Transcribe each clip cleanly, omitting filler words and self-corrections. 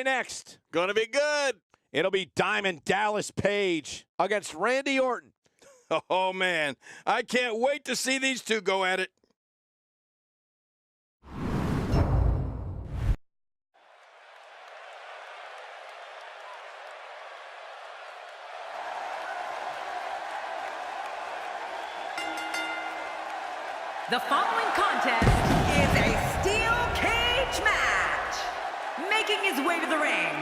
Next, Gonna be good. it'll be Diamond Dallas Page Against Randy Orton. Oh, man. I can't wait to see these two go at it. The following contest is a steel cage match. Making his way to the ring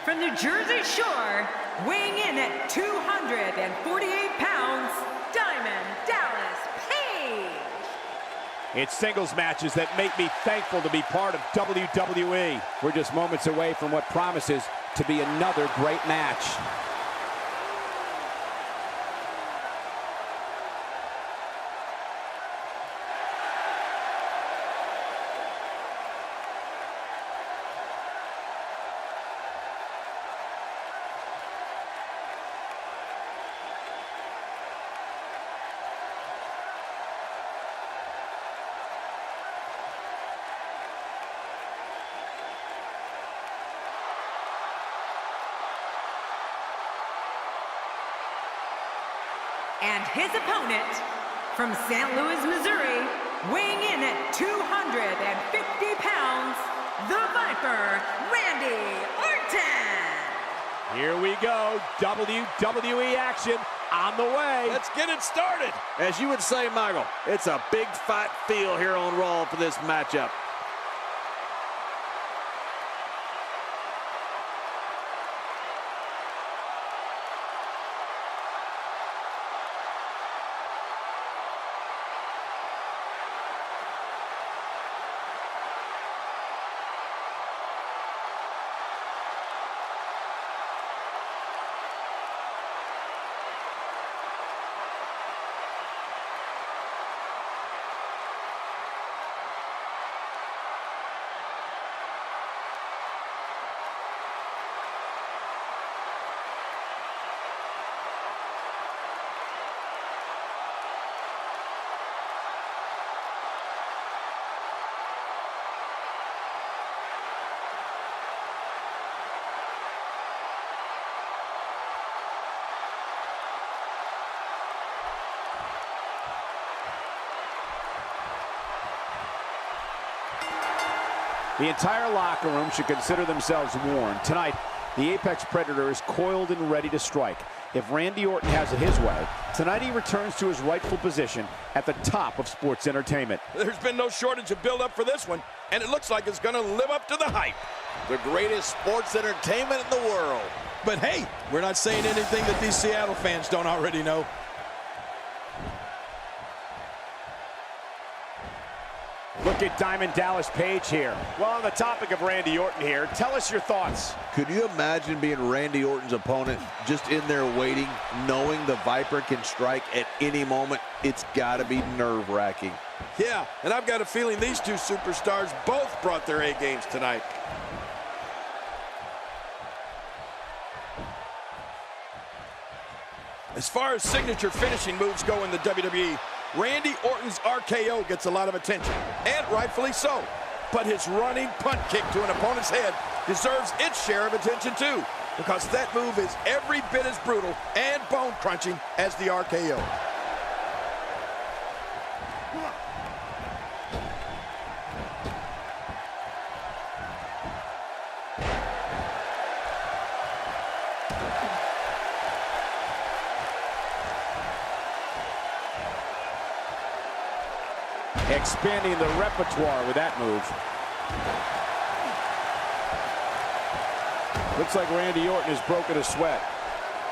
from New Jersey Shore, weighing in at 248 pounds, Diamond Dallas Page. It's singles matches that make me thankful to be part of WWE. We're just moments away from what promises to be another great match. And his opponent, from St. Louis, Missouri, weighing in at 250 pounds, the Viper, Randy Orton. Here we go, WWE action on the way. Let's get it started. As you would say, Michael, it's a big fight feel here on Raw for this matchup. The entire locker room should consider themselves warned. Tonight, the Apex Predator is coiled and ready to strike. If Randy Orton has it his way, tonight he returns to his rightful position at the top of sports entertainment. There's been no shortage of build-up for this one, and it looks like it's going to live up to the hype. The greatest sports entertainment in the world. But hey, we're not saying anything that these Seattle fans don't already know. Look at Diamond Dallas Page here. Well, on the topic of Randy Orton here, tell us your thoughts. Could you imagine being Randy Orton's opponent, just in there waiting, knowing the Viper can strike at any moment? It's got to be nerve-wracking. Yeah, and I've got a feeling these two superstars both brought their A-games tonight. As far as signature finishing moves go in the WWE, Randy Orton's RKO gets a lot of attention, and rightfully so. But his running punt kick to an opponent's head deserves its share of attention too, because that move is every bit as brutal and bone-crunching as the RKO. Expanding the repertoire with that move. Looks like Randy Orton has broken a sweat,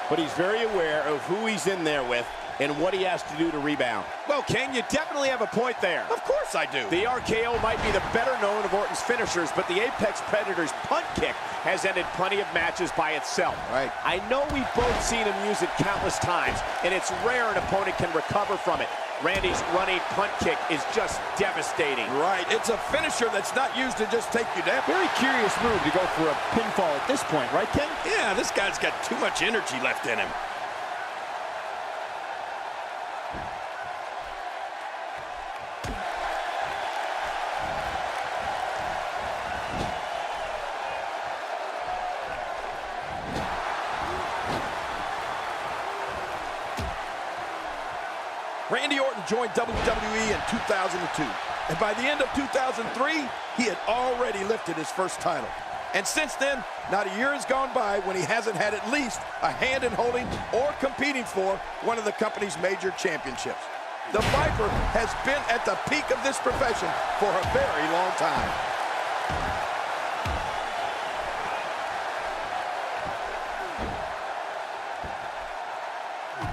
but he's very aware of who he's in there with and what he has to do to rebound. Well, Ken, you definitely have a point there. Of course I do. The RKO might be the better known of Orton's finishers, but the Apex Predator's punt kick has ended plenty of matches by itself. Right. I know we've both seen him use it countless times, and it's rare an opponent can recover from it. Randy's running punt kick is just devastating. Right, it's a finisher that's not used to just take you down. Very curious move to go for a pinfall at this point, right, Ken? Yeah, this guy's got too much energy left in him. Randy Orton joined WWE in 2002. And by the end of 2003, he had already lifted his first title. And since then, not a year has gone by when he hasn't had at least a hand in holding or competing for one of the company's major championships. The Viper has been at the peak of this profession for a very long time.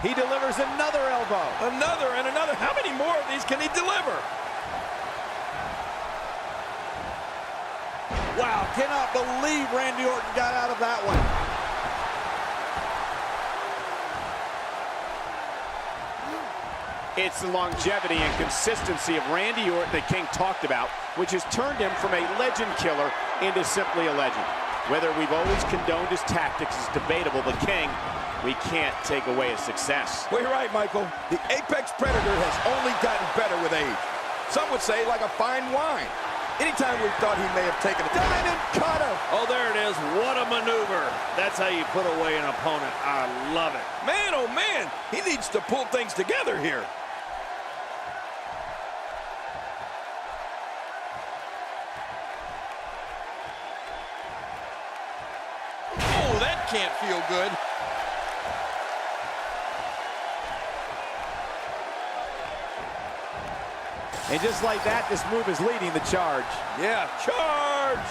He delivers another elbow. Another and another. How many more of these can he deliver? Wow, cannot believe Randy Orton got out of that one. It's the longevity and consistency of Randy Orton that King talked about, which has turned him from a legend killer into simply a legend. Whether we've always condoned his tactics is debatable, but King, we can't take away his success. Well, you're right, Michael. The Apex Predator has only gotten better with age. Some would say like a fine wine. Anytime we thought he may have taken a diamond cutter. Oh, there it is. What a maneuver. That's how you put away an opponent. I love it. Man, oh man, he needs to pull things together here. Oh, that can't feel good. And just like that, this move is leading the charge. Yeah, charge!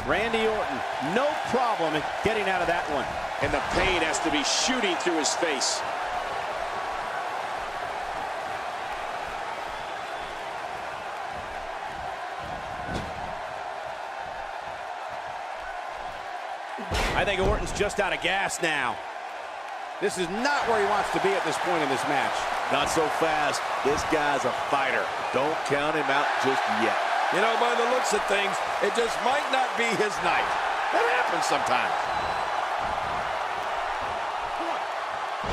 Randy Orton, no problem in getting out of that one. And the pain has to be shooting through his face. I think Orton's just out of gas now. This is not where he wants to be at this point in this match. Not so fast. This guy's a fighter. Don't count him out just yet. You know, by the looks of things, it just might not be his night. That happens sometimes.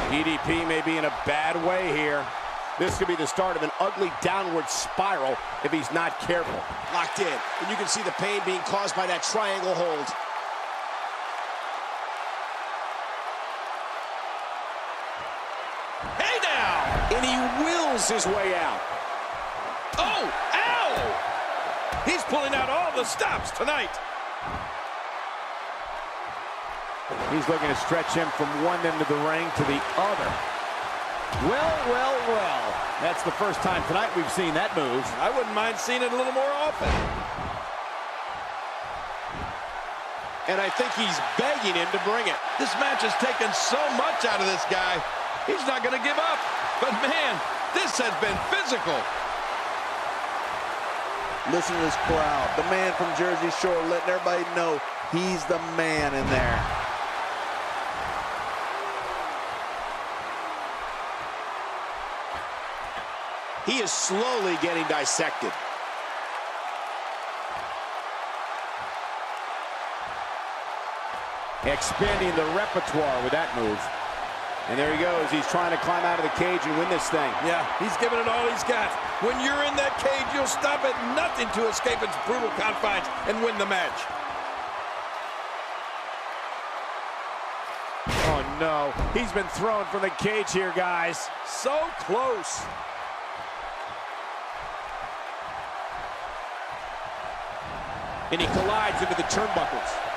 DDP may be in a bad way here. This could be the start of an ugly downward spiral if he's not careful. Locked in. And you can see the pain being caused by that triangle hold. Hey now! And he wills his way out. Oh, ow! He's pulling out all the stops tonight. He's looking to stretch him from one end of the ring to the other. Well, well, well. That's the first time tonight we've seen that move. I wouldn't mind seeing it a little more often. And I think he's begging him to bring it. This match has taken so much out of this guy. He's not going to give up. But man, this has been physical. Listen to this crowd. The man from Jersey Shore letting everybody know he's the man in there. He is slowly getting dissected. Expanding the repertoire with that move. And there he goes. He's trying to climb out of the cage and win this thing. Yeah, he's giving it all he's got. When you're in that cage, you'll stop at nothing to escape its brutal confines and win the match. Oh, no. He's been thrown from the cage here, guys. So close. And he collides into the turnbuckles.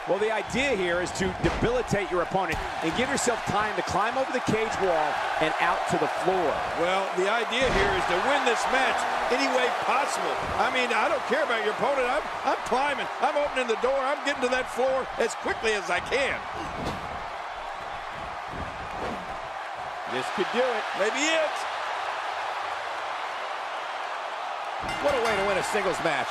Well, the idea here is to debilitate your opponent and give yourself time to climb over the cage wall and out to the floor. Well, the idea here is to win this match any way possible. I mean, I don't care about your opponent. I'm climbing. I'm opening the door. I'm getting to that floor as quickly as I can. This could do it. Maybe it. What a way to win a singles match.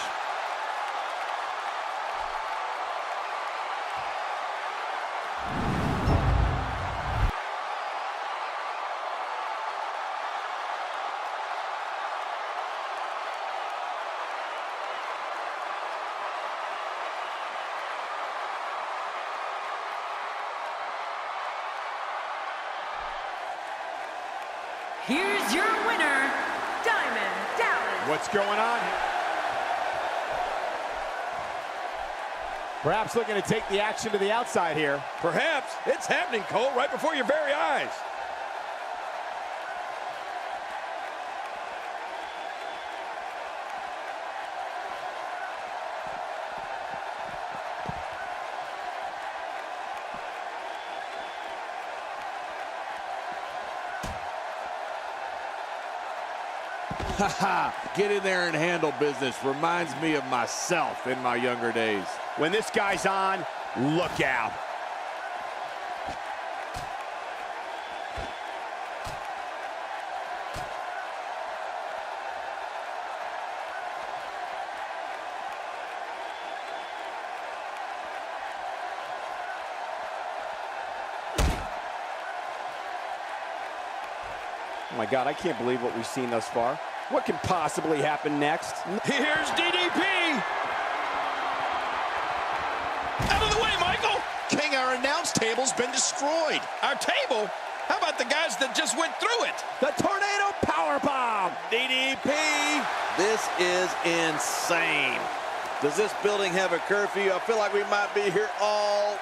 Here's your winner, Diamond Dallas. What's going on here? Perhaps looking to take the action to the outside here. Perhaps. It's happening, Cole, right before your very eyes. Get in there and handle business. Reminds me of myself in my younger days. When this guy's on, look out. Oh my God, I can't believe what we've seen thus far. What can possibly happen next? Here's DDP. Out of the way, Michael. King, our announce table's been destroyed. Our table? How about the guys that just went through it? The tornado powerbomb. DDP. This is insane. Does this building have a curfew? I feel like we might be here all